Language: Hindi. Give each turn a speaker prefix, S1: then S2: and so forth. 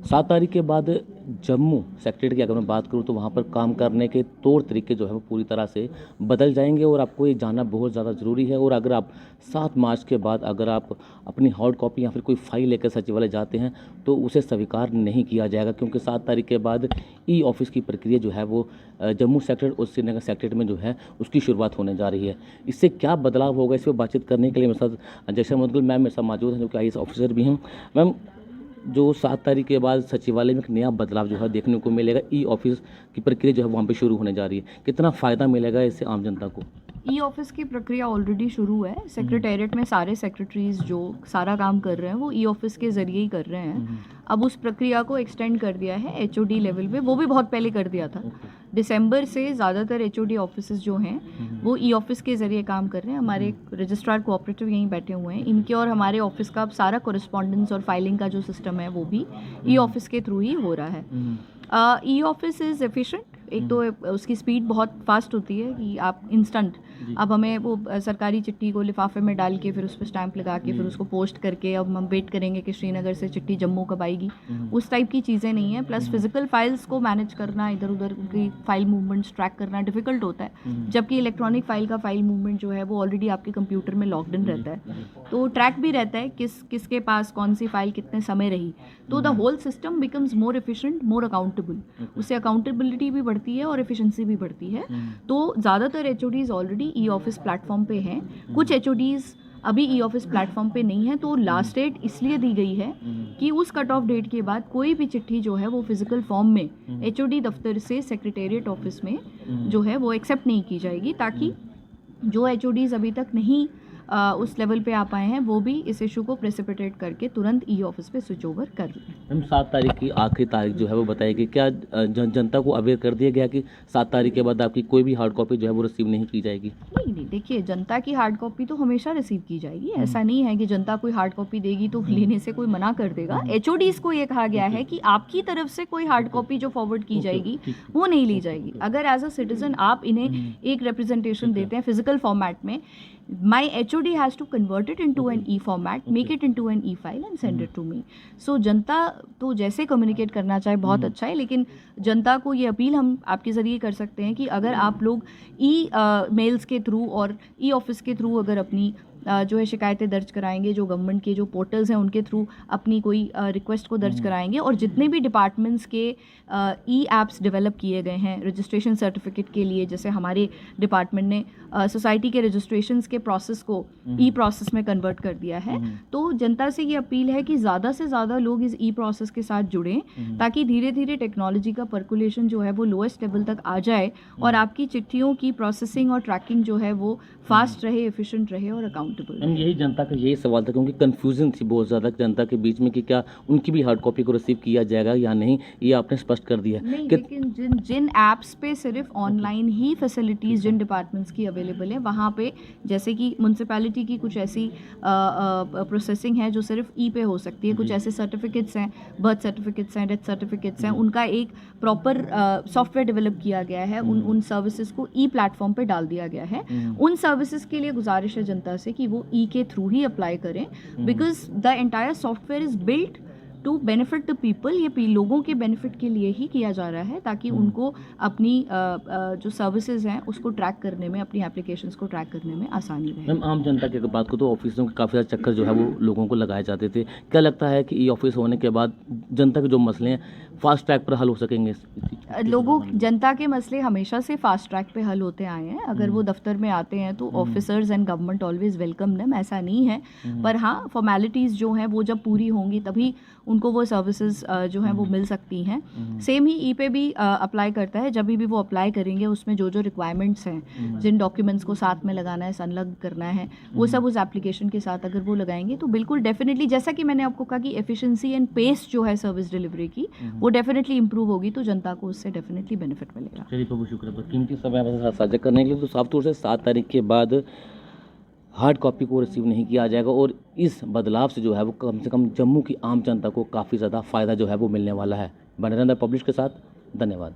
S1: 7 तारीख के बाद जम्मू सेक्रेटरी की अगर मैं बात करूँ तो वहाँ पर काम करने के तौर तरीके जो है वो पूरी तरह से बदल जाएंगे और आपको ये जानना बहुत ज़्यादा ज़रूरी है। और अगर आप 7 मार्च के बाद अगर आप अपनी हार्ड कॉपी या फिर कोई फाइल लेकर सचिवालय जाते हैं तो उसे स्वीकार नहीं किया जाएगा, क्योंकि 7 तारीख के बाद ई ऑफिस की प्रक्रिया जो है वो जम्मू सेक्रेटरी और श्रीनगर सेक्रेटरी में जो है उसकी शुरुआत होने जा रही है। इससे क्या बदलाव होगा, इस पर बातचीत करने के लिए मेरे साथ जैसे मुदगल मैम मेरे साथ मौजूद हैं, जो कि IAS ऑफिसर भी हैं। मैम, जो 7 तारीख के बाद सचिवालय में एक नया बदलाव जो है देखने को मिलेगा, ई ऑफिस की प्रक्रिया जो है वहाँ पे शुरू होने जा रही है, कितना फ़ायदा मिलेगा इससे आम जनता को?
S2: ई ऑफिस की प्रक्रिया ऑलरेडी शुरू है। सेक्रेटेरिएट में सारे सेक्रेटरीज जो सारा काम कर रहे हैं वो ई ऑफिस के ज़रिए ही कर रहे हैं। अब उस प्रक्रिया को एक्सटेंड कर दिया है HOD लेवल पे, वो भी बहुत पहले कर दिया था। दिसंबर से ज़्यादातर HOD ऑफिसेज जो हैं वो ई ऑफिस के ज़रिए काम कर रहे हैं। हमारे रजिस्ट्रार कोऑपरेटिव यहीं बैठे हुए हैं, इनके और हमारे ऑफिस का सारा कोरिस्पॉन्डेंस और फाइलिंग का जो सिस्टम है वो भी ई ऑफिस के थ्रू ही हो रहा है। E office is efficient. एक तो उसकी स्पीड बहुत फास्ट होती है कि आप इंस्टेंट, अब हमें वो सरकारी चिट्ठी को लिफाफे में डाल के फिर उस पर स्टैंप लगा के फिर उसको पोस्ट करके अब हम वेट करेंगे कि श्रीनगर से चिट्ठी जम्मू कब आएगी, उस टाइप की चीज़ें नहीं है। प्लस फिजिकल फाइल्स को मैनेज करना, इधर उधर की फाइल मूवमेंट्स ट्रैक करना डिफिकल्ट होता है, जबकि इलेक्ट्रॉनिक फाइल का फाइल मूवमेंट जो है वो ऑलरेडी आपके कंप्यूटर में लॉग्ड इन रहता है, तो ट्रैक भी रहता है किसके पास कौन सी फाइल कितने समय रही। तो the whole system becomes more efficient, more accountable. उससे अकाउंटेबिलिटी भी बढ़ती है और एफिशिएंसी भी बढ़ती है। तो ज़्यादातर HODs already e office platform पे हैं, कुछ HODs अभी ई ऑफिस प्लेटफॉर्म पे नहीं है। तो लास्ट डेट इसलिए दी गई है कि उस कट ऑफ डेट के बाद कोई भी चिट्ठी जो है वो फिजिकल फॉर्म में HOD दफ्तर से सेक्रेटेरिएट ऑफिस में जो है वो एक्सेप्ट नहीं की जाएगी, ताकि जो HODs अभी तक नहीं उस लेवल पे आ पाए हैं वो भी इस इशू को प्रेसिपिटेट करके तुरंत ई ऑफिस पे स्विच ओवर कर लें।
S1: मैम, 7 तारीख की आखिरी तारीख जो है वो बताएगी, क्या जनता को अवेयर कर दिया गया कि 7 तारीख के बाद आपकी कोई भी हार्ड कॉपी जो है वो रिसीव नहीं की जाएगी?
S2: नहीं, देखिए, जनता की हार्ड कॉपी तो हमेशा रिसीव की जाएगी। ऐसा नहीं है कि जनता कोई हार्ड कॉपी देगी तो लेने से कोई मना कर देगा। HODs को ये कहा गया है कि आपकी तरफ से कोई हार्ड कॉपी जो फॉरवर्ड की जाएगी वो नहीं ली जाएगी। अगर एज अ सिटीजन आप इन्हें एक रिप्रेजेंटेशन देते हैं फिजिकल फॉर्मेट में, my HOD has to convert it into an E format, make it into an E file and send it to me. So जनता तो जैसे कम्युनिकेट करना चाहे बहुत अच्छा है, लेकिन जनता को ये अपील हम आपके ज़रिए कर सकते हैं कि अगर आप लोग मेल्स के थ्रू और ई ऑफिस के थ्रू अगर अपनी जो है शिकायतें दर्ज कराएंगे, जो गवर्नमेंट के जो पोर्टल्स हैं उनके थ्रू अपनी कोई रिक्वेस्ट को दर्ज कराएंगे, और जितने भी डिपार्टमेंट्स के एप्स डेवलप किए गए हैं रजिस्ट्रेशन सर्टिफिकेट के लिए, जैसे हमारे डिपार्टमेंट ने सोसाइटी के रजिस्ट्रेशंस के प्रोसेस को ई प्रोसेस में कन्वर्ट कर दिया है। तो जनता से ये अपील है कि ज़्यादा से ज़्यादा लोग इस ई प्रोसेस के साथ जुड़ें, ताकि धीरे धीरे टेक्नोलॉजी का पर्कुलेशन जो है वो लोएस्ट लेवल तक आ जाए और आपकी चिट्ठियों की प्रोसेसिंग और ट्रैकिंग जो है वो फास्ट रहे, एफिशिएंट रहे और अकाउंटेबल।
S1: मैम, यही जनता का यही सवाल था, क्योंकि कन्फ्यूजन थी बहुत ज़्यादा जनता के बीच में कि क्या उनकी भी हार्ड कॉपी को रिसीव किया जाएगा या नहीं, ये आपने स्पष्ट कर दिया
S2: नहीं,
S1: कि
S2: लेकिन जिन ऐप्स पे सिर्फ ऑनलाइन ही फैसिलिटीज़ जिन डिपार्टमेंट्स की अवेलेबल है, वहाँ पे जैसे कि म्यूनसिपैलिटी की कुछ ऐसी प्रोसेसिंग है जो सिर्फ ई पे हो सकती है, कुछ ऐसे सर्टिफिकेट्स हैं, बर्थ सर्टिफिकेट्स हैं, डेथ सर्टिफिकेट्स हैं, उनका एक प्रॉपर सॉफ्टवेयर डेवलप किया गया है, उन सर्विसेज को ई प्लेटफॉर्म पे डाल दिया गया है। उन सर्विसेज के लिए गुजारिश है जनता से कि वो ई के थ्रू ही अप्लाई करें, because the entire software is built to benefit the people. ये लोगों के बेनिफिट के लिए ही किया जा रहा है, ताकि उनको अपनी जो सर्विसेज हैं उसको ट्रैक करने में, अपनी एप्लीकेशंस को ट्रैक करने में आसानी रहे।
S1: मैम, आम जनता की अगर बात करो तो ऑफिसों के काफ़ी ज़्यादा चक्कर जो है वो लोगों को लगाए जाते थे, क्या लगता है कि ई ऑफिस होने के बाद जनता के जो मसले हैं फास्ट ट्रैक पर हल हो सकेंगे?
S2: जनता के मसले हमेशा से फास्ट ट्रैक पे हल होते आए हैं। अगर वो दफ्तर में आते हैं तो officers and government always welcome them, ऐसा नहीं है। पर हाँ, फॉर्मेलिटीज़ जो हैं वो जब पूरी होंगी तभी उनको वो सर्विसेज जो हैं वो मिल सकती हैं। सेम ही ई पे भी अप्लाई करता है। जब भी वो अप्लाई करेंगे उसमें जो जो रिक्वायरमेंट्स हैं, जिन डॉक्यूमेंट्स को साथ में लगाना है, संलग्न करना है, वो सब उस एप्लीकेशन के साथ अगर वो लगाएंगे तो बिल्कुल डेफिनेटली, जैसा कि मैंने आपको कहा कि एफिशिएंसी एंड पेस जो है सर्विस डिलीवरी की वो डेफिनेटली इंप्रूव होगी, तो जनता को उससे डेफिनेटली बेनिफिट मिलेगा।
S1: चलिए, बहुत शुक्रिया तो कीमती समय हमारे साथ साझा करने के लिए। तो साफ तौर से 7 तारीख के बाद हार्ड कॉपी को रिसीव नहीं किया जाएगा और इस बदलाव से जो है वो कम से कम जम्मू की आम जनता को काफ़ी ज़्यादा फ़ायदा जो है वो मिलने वाला है। बने रहना पब्लिश के साथ। धन्यवाद।